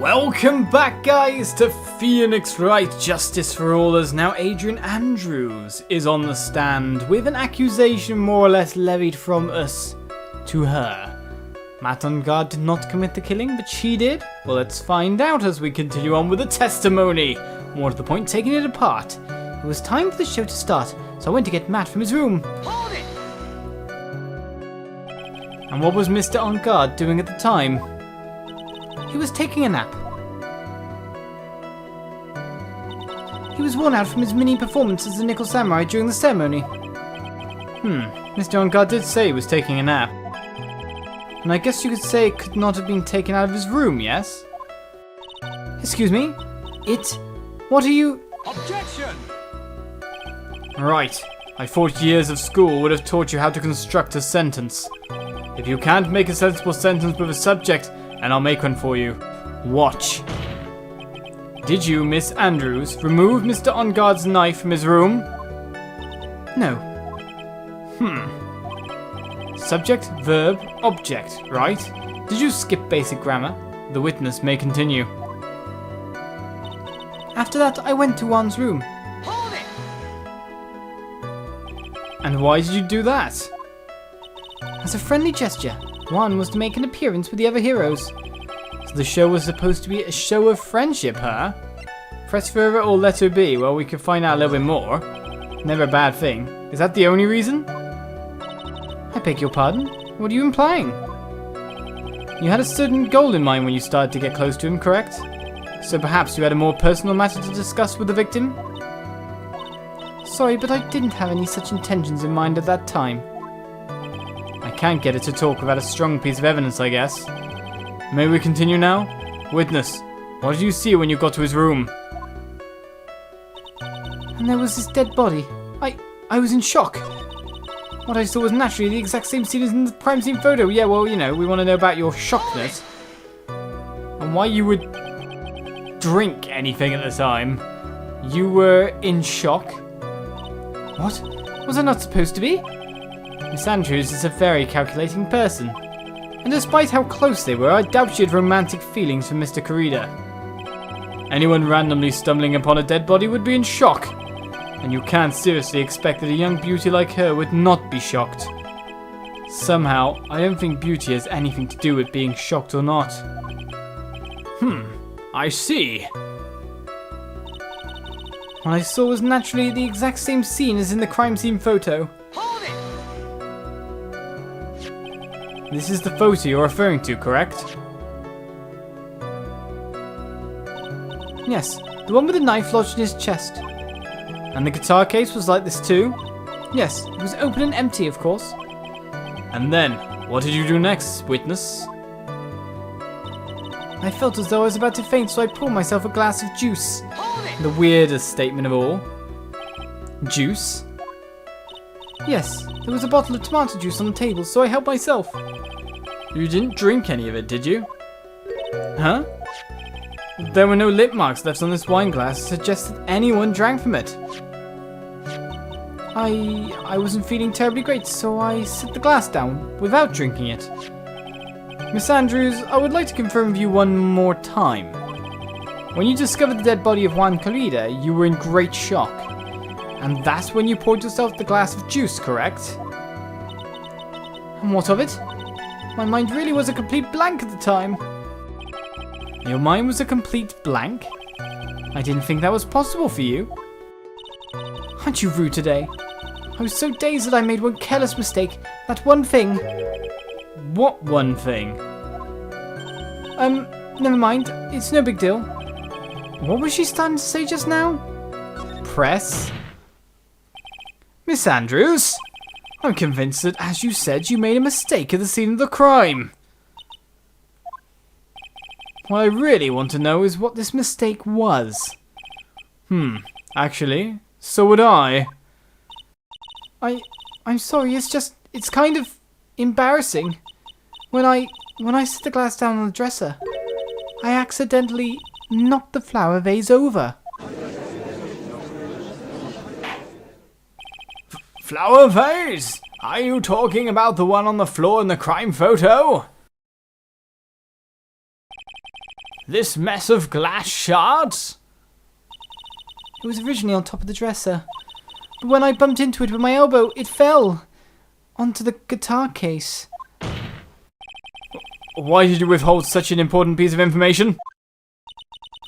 Welcome back, guys, to Phoenix Wright Justice for All, as now Adrian Andrews is on the stand with an accusation more or less levied from us to her. Matt on guard did not commit the killing, but she did. Well, let's find out as we continue on with the testimony. More to the point, taking it apart. It was time for the show to start, so I went to get Matt from his room. Hold it! And what was Mr. On Guard doing at the time? He was taking a nap. He was worn out from his mini performance as the Nickel Samurai during the ceremony. Mr. On Guard did say he was taking a nap. And I guess you could say it could not have been taken out of his room, yes? Excuse me? What are you... Objection! Right. I thought years of school would have taught you how to construct a sentence. If you can't make a sensible sentence with a subject, and I'll make one for you. Watch. Did you, Miss Andrews, remove Mr. On Guard's knife from his room? No. Subject, verb, object, right? Did you skip basic grammar? The witness may continue. After that, I went to Juan's room. Hold it! And why did you do that? As a friendly gesture. Juan was to make an appearance with the other heroes. So the show was supposed to be a show of friendship, huh? Press further or let her be. Well, we could find out a little bit more. Never a bad thing. Is that the only reason? I beg your pardon? What are you implying? You had a certain goal in mind when you started to get close to him, correct? So perhaps you had a more personal matter to discuss with the victim? Sorry, but I didn't have any such intentions in mind at that time. I can't get her to talk without a strong piece of evidence, I guess. May we continue now? Witness, what did you see when you got to his room? And there was his dead body. I was in shock. What I saw was naturally the exact same scene as in the crime scene photo. Yeah, well, you know, we want to know about your shockness. And why you would drink anything at the time. You were in shock? What? Was I not supposed to be? Miss Andrews is a very calculating person. And despite how close they were, I doubt she had romantic feelings for Mr. Corrida. Anyone randomly stumbling upon a dead body would be in shock. And you can't seriously expect that a young beauty like her would not be shocked. Somehow, I don't think beauty has anything to do with being shocked or not. I see. What I saw was naturally the exact same scene as in the crime scene photo. Hold it! This is the photo you're referring to, correct? Yes, the one with the knife lodged in his chest. And the guitar case was like this too? Yes, it was open and empty, of course. And then, what did you do next, witness? I felt as though I was about to faint, so I poured myself a glass of juice. Hold it! The weirdest statement of all. Juice? Yes, there was a bottle of tomato juice on the table, so I helped myself. You didn't drink any of it, did you? Huh? There were no lip marks left on this wine glass to suggest that anyone drank from it. I wasn't feeling terribly great, so I set the glass down without drinking it. Miss Andrews, I would like to confirm with you one more time. When you discovered the dead body of Juan Corrida, you were in great shock. And that's when you poured yourself the glass of juice, correct? And what of it? My mind really was a complete blank at the time. Your mind was a complete blank? I didn't think that was possible for you. Aren't you rude today? I was so dazed that I made one careless mistake. That one thing. What one thing? Never mind. It's no big deal. What was she starting to say just now? Press? Miss Andrews? I'm convinced that, as you said, you made a mistake at the scene of the crime. What I really want to know is what this mistake was. Actually, so would I. I'm sorry, it's kind of embarrassing. When I set the glass down on the dresser, I accidentally knocked the flower vase over. Flower vase? Are you talking about the one on the floor in the crime photo? This mess of glass shards? It was originally on top of the dresser. But when I bumped into it with my elbow, it fell onto the guitar case. Why did you withhold such an important piece of information?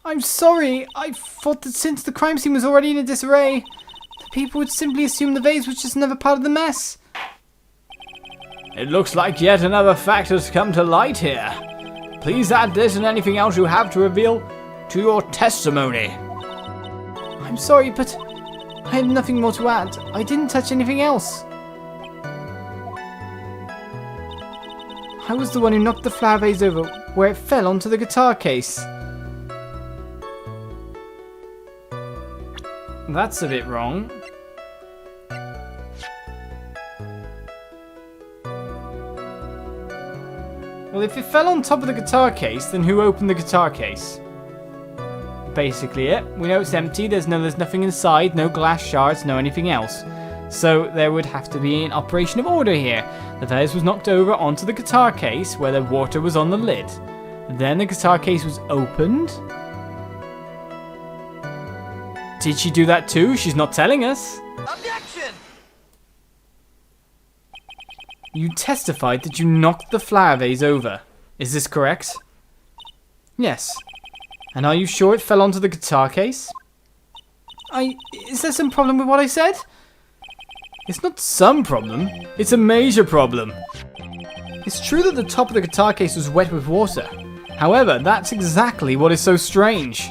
I'm sorry. I thought that since the crime scene was already in a disarray, the people would simply assume the vase was just another part of the mess. It looks like yet another fact has come to light here. Please add this and anything else you have to reveal to your testimony. I'm sorry, but I have nothing more to add. I didn't touch anything else. I was the one who knocked the flower vase over where it fell onto the guitar case. That's a bit wrong. Well, if it fell on top of the guitar case, then who opened the guitar case? Basically it. We know it's empty, there's nothing inside, no glass shards, no anything else. So there would have to be an operation of order here. The vase was knocked over onto the guitar case where the water was on the lid. Then the guitar case was opened. Did she do that too? She's not telling us. Objection! You testified that you knocked the flower vase over. Is this correct? Yes. And are you sure it fell onto the guitar case? Is there some problem with what I said? It's not some problem. It's a major problem. It's true that the top of the guitar case was wet with water. However, that's exactly what is so strange.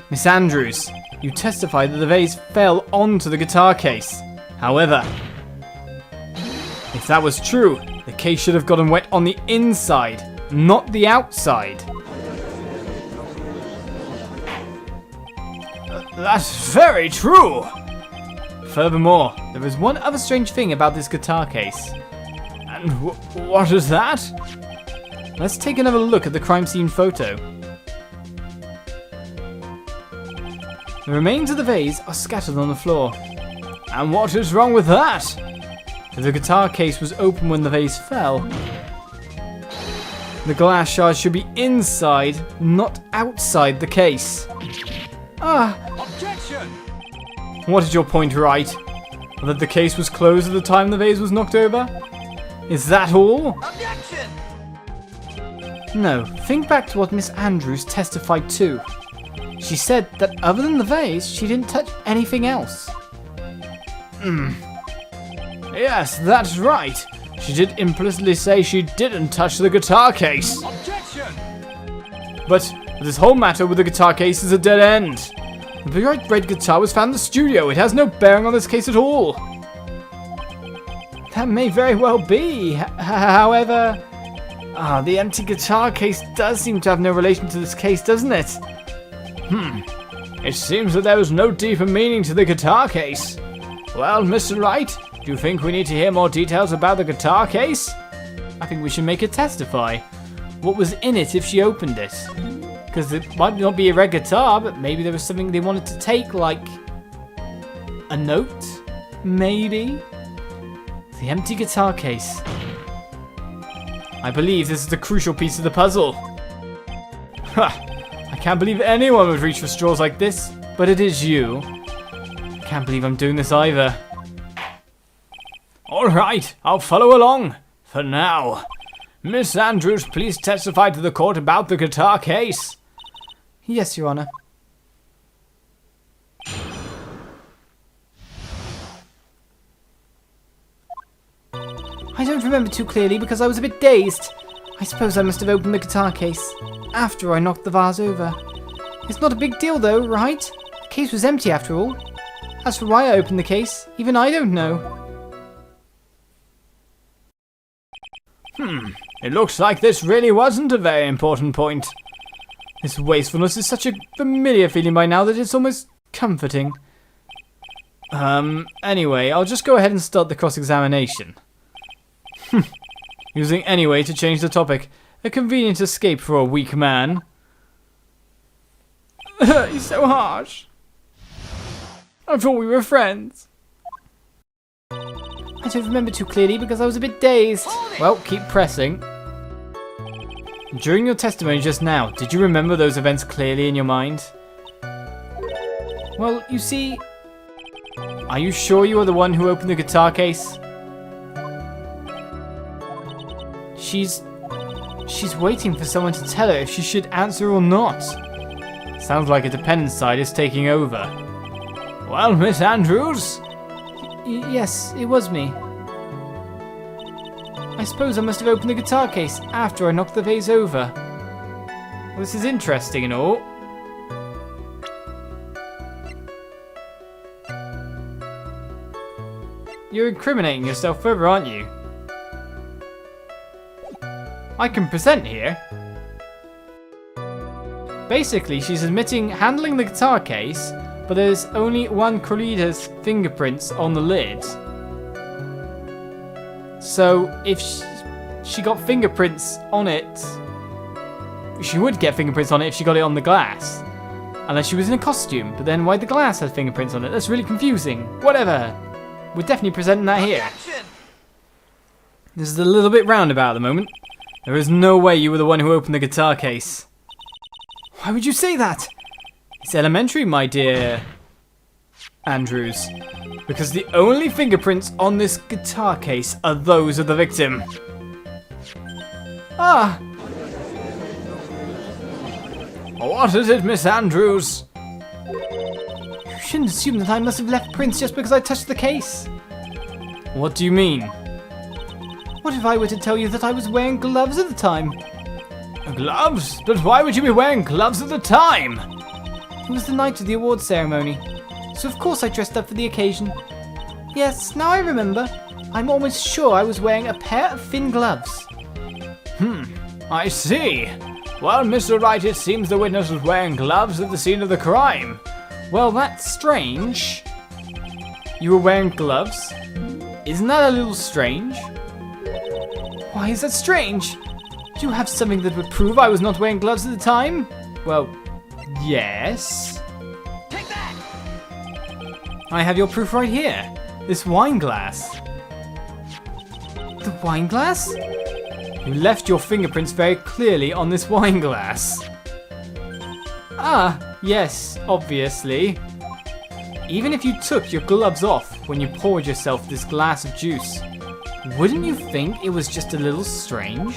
Miss Andrews, you testified that the vase fell onto the guitar case. However, if that was true, the case should have gotten wet on the inside, not the outside. That's very true! Furthermore, there is one other strange thing about this guitar case. And what is that? Let's take another look at the crime scene photo. The remains of the vase are scattered on the floor. And what is wrong with that? If the guitar case was open when the vase fell, the glass shards should be inside, not outside the case. Objection! What is your point, Wright? That the case was closed at the time the vase was knocked over? Is that all? Objection! No, think back to what Miss Andrews testified to. She said that other than the vase, she didn't touch anything else. Yes, that's right. She did implicitly say she didn't touch the guitar case. Objection! But this whole matter with the guitar case is a dead end. The bright red guitar was found in the studio. It has no bearing on this case at all. That may very well be. However, the empty guitar case does seem to have no relation to this case, doesn't it? It seems that there was no deeper meaning to the guitar case. Well, Mr. Wright, do you think we need to hear more details about the guitar case? I think we should make her testify. What was in it if she opened it? Because it might not be a red guitar, but maybe there was something they wanted to take, like a note, maybe? The empty guitar case. I believe this is the crucial piece of the puzzle. I can't believe anyone would reach for straws like this, but it is you. I can't believe I'm doing this either. Alright, I'll follow along. For now. Miss Andrews, please testify to the court about the guitar case. Yes, Your Honor. I don't remember too clearly because I was a bit dazed. I suppose I must have opened the guitar case after I knocked the vase over. It's not a big deal though, right? The case was empty after all. As for why I opened the case, even I don't know. It looks like this really wasn't a very important point. This wastefulness is such a familiar feeling by now that it's almost comforting. Anyway, I'll just go ahead and start the cross-examination. Using anyway to change the topic. A convenient escape for a weak man. He's so harsh. I thought we were friends. I don't remember too clearly because I was a bit dazed. Well, keep pressing. During your testimony just now, did you remember those events clearly in your mind? Well, you see... Are you sure you are the one who opened the guitar case? She's waiting for someone to tell her if she should answer or not. Sounds like a dependent side is taking over. Well, Miss Andrews? Yes, it was me. I suppose I must have opened the guitar case after I knocked the vase over. Well, this is interesting and all. You're incriminating yourself further, aren't you? I can present here. Basically, she's admitting handling the guitar case, but there's only one Corlida's fingerprints on the lid. So, if she got fingerprints on it, she would get fingerprints on it if she got it on the glass. Unless she was in a costume, but then why'd the glass have fingerprints on it? That's really confusing. Whatever. We're definitely presenting that here. This is a little bit roundabout at the moment. There is no way you were the one who opened the guitar case. Why would you say that? It's elementary, my dear Andrews. Because the only fingerprints on this guitar case are those of the victim. Ah! What is it, Miss Andrews? You shouldn't assume that I must have left prints just because I touched the case. What do you mean? What if I were to tell you that I was wearing gloves at the time? Gloves? But why would you be wearing gloves at the time? It was the night of the awards ceremony, so of course I dressed up for the occasion. Yes, now I remember. I'm almost sure I was wearing a pair of thin gloves. I see. Well, Mr. Wright, it seems the witness was wearing gloves at the scene of the crime. Well, that's strange. You were wearing gloves? Isn't that a little strange? Why is that strange? Do you have something that would prove I was not wearing gloves at the time? Well, yes. Take that! I have your proof right here. This wine glass. The wine glass? You left your fingerprints very clearly on this wine glass. Ah, yes, obviously. Even if you took your gloves off when you poured yourself this glass of juice, wouldn't you think it was just a little strange?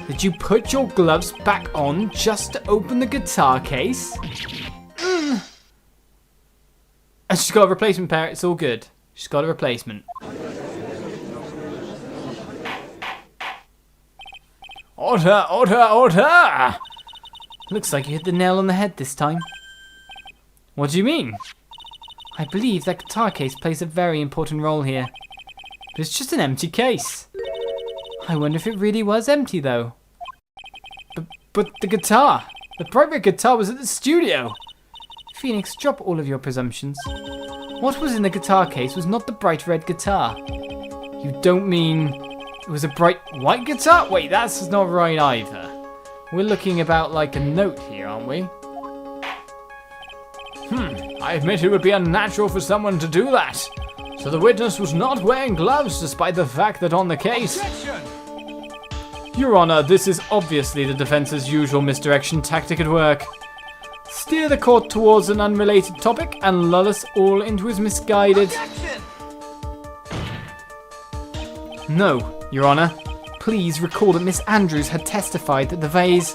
Did you put your gloves back on just to open the guitar case? And she's got a replacement pair, it's all good. She's got a replacement. Order, order, order! Looks like you hit the nail on the head this time. What do you mean? I believe that guitar case plays a very important role here. But it's just an empty case. I wonder if it really was empty, though. But the guitar! The bright red guitar was at the studio! Phoenix, drop all of your presumptions. What was in the guitar case was not the bright red guitar. You don't mean it was a bright white guitar? Wait, that's not right either. We're looking about like a note here, aren't we? I admit it would be unnatural for someone to do that. So the witness was not wearing gloves despite the fact that on the case... Objection! Your Honor, this is obviously the defense's usual misdirection tactic at work. Steer the court towards an unrelated topic and lull us all into his misguided... Objection! No, Your Honor. Please recall that Miss Andrews had testified that the vase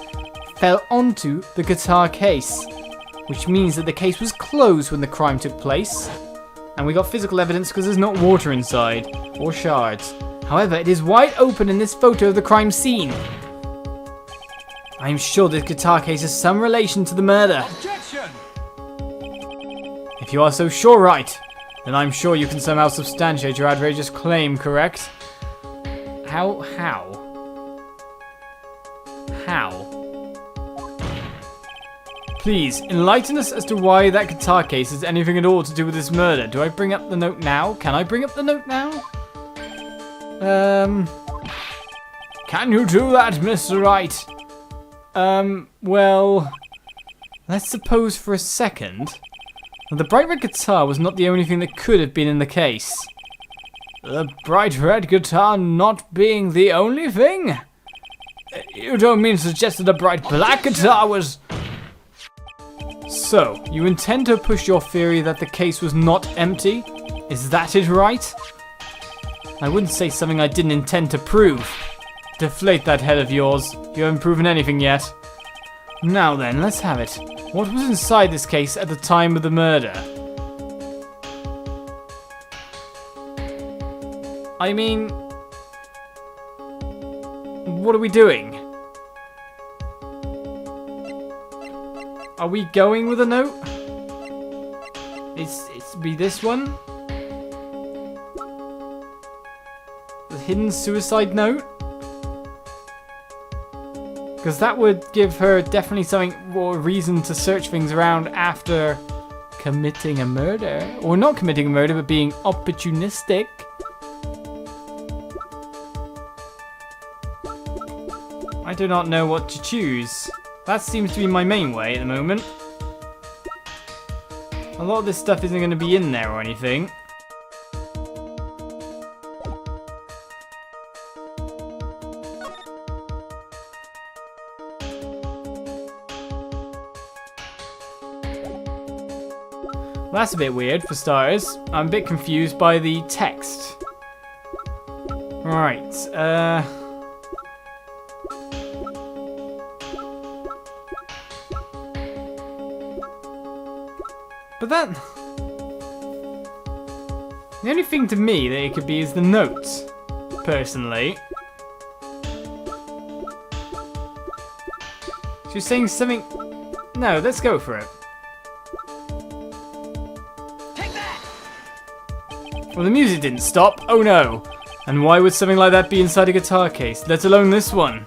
fell onto the guitar case, which means that the case was closed when the crime took place. And we got physical evidence because there's not water inside, or shards. However, it is wide open in this photo of the crime scene. I am sure this guitar case has some relation to the murder. Objection! If you are so sure, Wright, then I'm sure you can somehow substantiate your outrageous claim, correct? How? Please, enlighten us as to why that guitar case has anything at all to do with this murder. Do I bring up the note now? Can I bring up the note now? Can you do that, Mr. Wright? Well... Let's suppose for a second that the bright red guitar was not the only thing that could have been in the case. The bright red guitar not being the only thing? You don't mean to suggest that the bright black guitar was... So, you intend to push your theory that the case was not empty? Is that it, right? I wouldn't say something I didn't intend to prove. Deflate that head of yours. You haven't proven anything yet. Now then, let's have it. What was inside this case at the time of the murder? I mean... What are we doing? Are we going with a note? It's be this one? The hidden suicide note? Because that would give her definitely something or reason to search things around after committing a murder. Or not committing a murder, but being opportunistic. I do not know what to choose. That seems to be my main way at the moment. A lot of this stuff isn't going to be in there or anything. Well, that's a bit weird for starters. I'm a bit confused by the text. Right, But that... The only thing to me that it could be is the notes, personally. She's saying something... No, let's go for it. Take that! Well, the music didn't stop. Oh no. And why would something like that be inside a guitar case, let alone this one?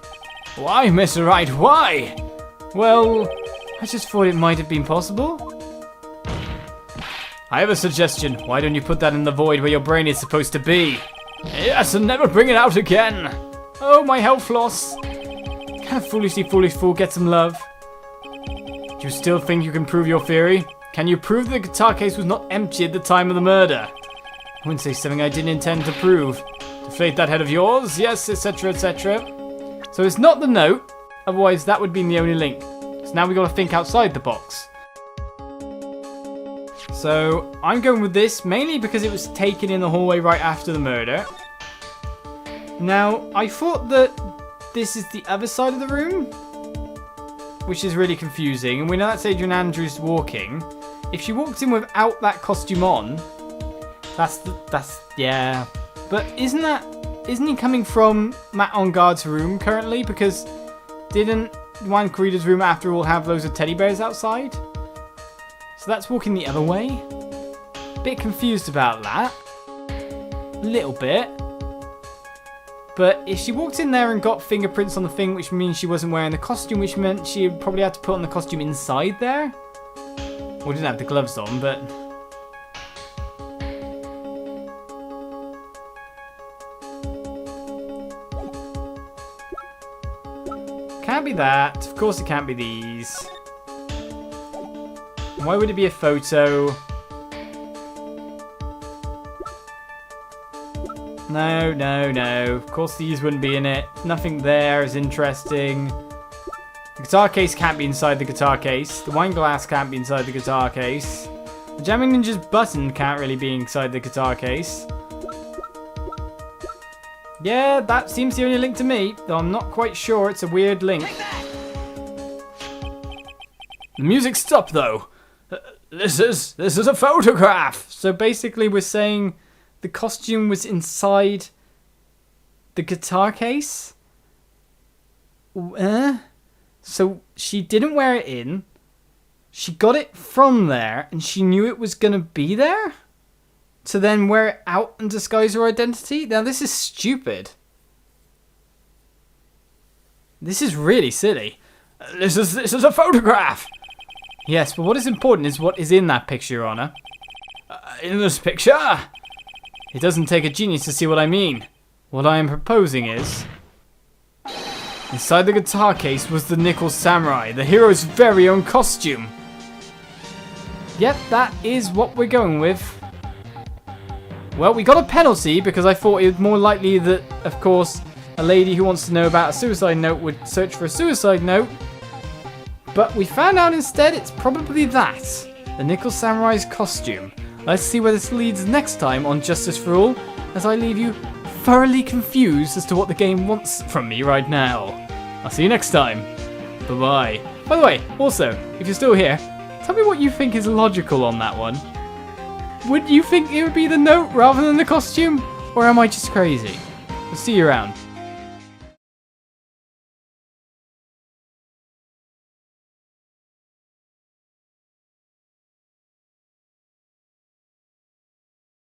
Why, Mr. Wright, why? Well, I just thought it might have been possible. I have a suggestion. Why don't you put that in the void where your brain is supposed to be? Yes, and never bring it out again. Oh, my health loss. Can a foolish fool get some love? Do you still think you can prove your theory? Can you prove the guitar case was not empty at the time of the murder? I wouldn't say something I didn't intend to prove. Deflate that head of yours, yes, etc, etc. So it's not the note, otherwise that would be the only link. So now we got to think outside the box. So I'm going with this mainly because it was taken in the hallway right after the murder. Now, I thought that this is the other side of the room, which is really confusing. And we know that's Adrian Andrews walking. If she walked in without that costume on, yeah. But isn't he coming from Matt Engarde's room currently? Because didn't Juan Corrida's room after all have loads of teddy bears outside? So that's walking the other way. Bit confused about that. A little bit. But if she walked in there and got fingerprints on the thing, which means she wasn't wearing the costume, which meant she probably had to put on the costume inside there. Well, didn't have the gloves on, but... Can't be that. Of course it can't be these. Why would it be a photo? No, no, no. Of course these wouldn't be in it. Nothing there is interesting. The guitar case can't be inside the guitar case. The wine glass can't be inside the guitar case. The Jamming Ninja's button can't really be inside the guitar case. Yeah, that seems the only link to me, though I'm not quite sure it's a weird link. The music stopped though. This is a photograph. So basically we're saying the costume was inside the guitar case? So she didn't wear it in. She got it from there and she knew it was going to be there? To then wear it out and disguise her identity? Now this is stupid. This is really silly. This is a photograph. Yes, but what is important is what is in that picture, Your Honor. In this picture? It doesn't take a genius to see what I mean. What I am proposing is... Inside the guitar case was the Nickel Samurai, the hero's very own costume. Yep, that is what we're going with. Well, we got a penalty because I thought it was more likely that, of course, a lady who wants to know about a suicide note would search for a suicide note. But we found out instead it's probably that. The Nickel Samurai's costume. Let's see where this leads next time on Justice for All, as I leave you thoroughly confused as to what the game wants from me right now. I'll see you next time. Bye-bye. By the way, also, if you're still here, tell me what you think is logical on that one. Would you think it would be the note rather than the costume? Or am I just crazy? I'll see you around.